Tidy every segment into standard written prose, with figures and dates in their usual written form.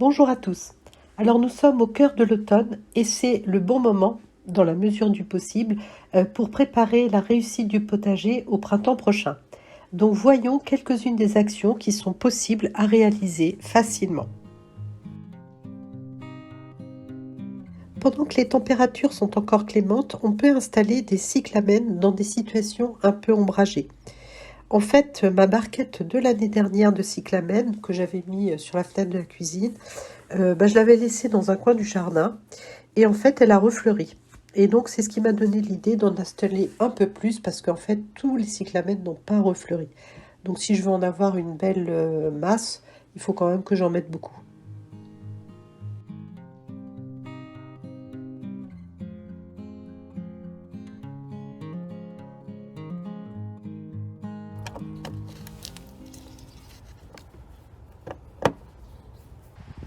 Bonjour à tous. Alors nous sommes au cœur de l'automne et c'est le bon moment, dans la mesure du possible, pour préparer la réussite du potager au printemps prochain. Donc voyons quelques-unes des actions qui sont possibles à réaliser facilement. Pendant que les températures sont encore clémentes, on peut installer des cyclamènes dans des situations un peu ombragées. En fait, ma barquette de l'année dernière de cyclamène que j'avais mis sur la fenêtre de la cuisine, je l'avais laissée dans un coin du jardin et en fait, elle a refleuri. Et donc, c'est ce qui m'a donné l'idée d'en installer un peu plus parce qu'en fait, tous les cyclamènes n'ont pas refleuri. Donc, si je veux en avoir une belle masse, il faut quand même que j'en mette beaucoup.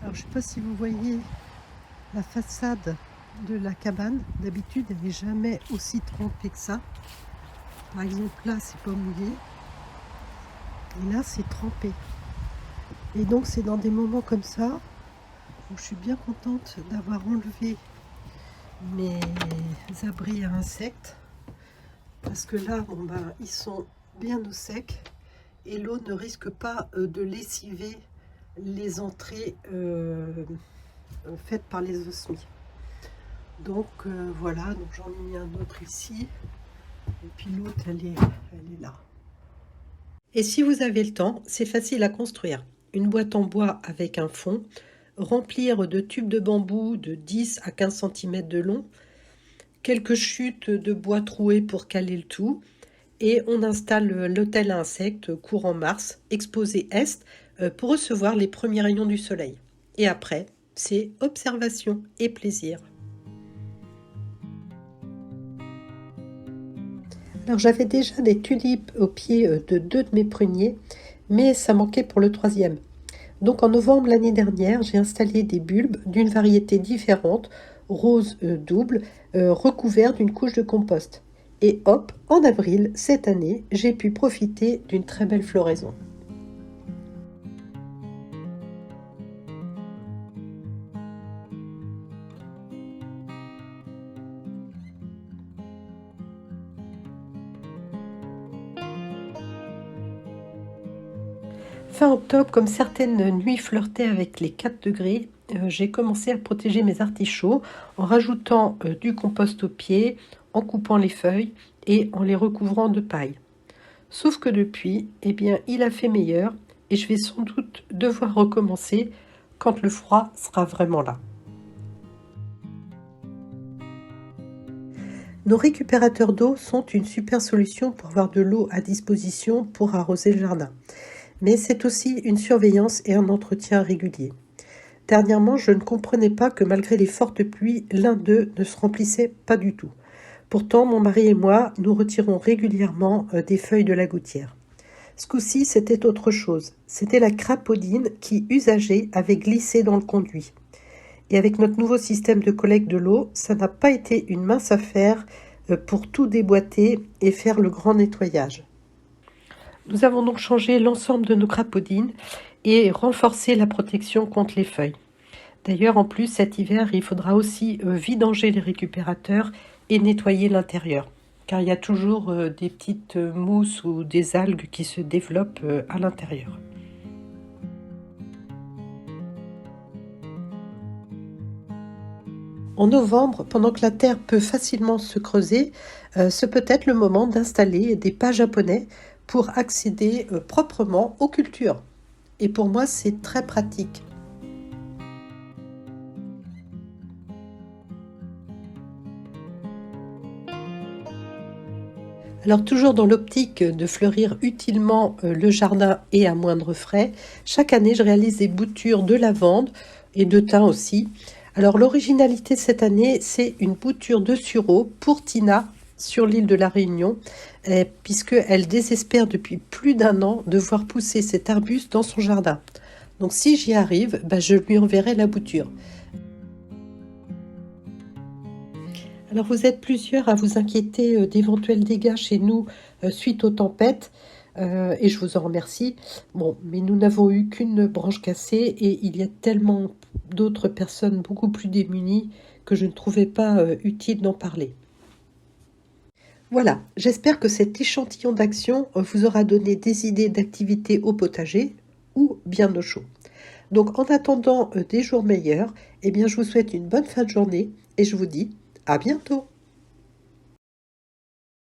Alors, je ne sais pas si vous voyez la façade de la cabane. D'habitude, elle n'est jamais aussi trempée que ça. Par exemple, là, c'est pas mouillé. Et là, c'est trempé. Et donc, c'est dans des moments comme ça où je suis bien contente d'avoir enlevé mes abris à insectes. Parce que là, ils sont bien au sec et l'eau ne risque pas de lessiver les entrées faites par les osmies. Donc voilà, donc j'en ai mis un autre ici et puis l'autre elle est là. Et si vous avez le temps, c'est facile à construire. Une boîte en bois avec un fond, remplir de tubes de bambou de 10 à 15 cm de long, quelques chutes de bois troués pour caler le tout, et on installe l'hôtel à insectes courant mars, exposé est, pour recevoir les premiers rayons du soleil. Et après, c'est observation et plaisir. Alors j'avais déjà des tulipes au pied de 2 de mes pruniers, mais ça manquait pour le troisième. Donc en novembre l'année dernière, j'ai installé des bulbes d'une variété différente, rose double, recouverts d'une couche de compost. Et hop, en avril, cette année, j'ai pu profiter d'une très belle floraison. Fin octobre, comme certaines nuits flirtaient avec les 4 degrés, j'ai commencé à protéger mes artichauts en rajoutant du compost au pied, en coupant les feuilles et en les recouvrant de paille. Sauf que depuis, eh bien, il a fait meilleur et je vais sans doute devoir recommencer quand le froid sera vraiment là. Nos récupérateurs d'eau sont une super solution pour avoir de l'eau à disposition pour arroser le jardin. Mais c'est aussi une surveillance et un entretien régulier. Dernièrement, je ne comprenais pas que malgré les fortes pluies, l'un d'eux ne se remplissait pas du tout. Pourtant, mon mari et moi, nous retirons régulièrement des feuilles de la gouttière. Ce coup-ci, c'était autre chose. C'était la crapaudine qui, usagée, avait glissé dans le conduit. Et avec notre nouveau système de collecte de l'eau, ça n'a pas été une mince affaire pour tout déboîter et faire le grand nettoyage. Nous avons donc changé l'ensemble de nos crapaudines et renforcé la protection contre les feuilles. D'ailleurs, en plus, cet hiver, il faudra aussi vidanger les récupérateurs et nettoyer l'intérieur, car il y a toujours des petites mousses ou des algues qui se développent à l'intérieur. En novembre, pendant que la terre peut facilement se creuser, ce peut être le moment d'installer des pas japonais pour accéder proprement aux cultures. Et pour moi, c'est très pratique. Alors toujours dans l'optique de fleurir utilement le jardin et à moindre frais, chaque année je réalise des boutures de lavande et de thym aussi. Alors l'originalité de cette année, c'est une bouture de sureau pour Tina sur l'île de la Réunion, puisqu'elle désespère depuis plus d'un an de voir pousser cet arbuste dans son jardin. Donc si j'y arrive, je lui enverrai la bouture. Alors vous êtes plusieurs à vous inquiéter d'éventuels dégâts chez nous suite aux tempêtes. et je vous en remercie. Bon, mais nous n'avons eu qu'une branche cassée et il y a tellement d'autres personnes beaucoup plus démunies que je ne trouvais pas utile d'en parler. Voilà, j'espère que cet échantillon d'action vous aura donné des idées d'activités au potager ou bien au chaud. Donc en attendant des jours meilleurs, eh bien je vous souhaite une bonne fin de journée et je vous dis à bientôt.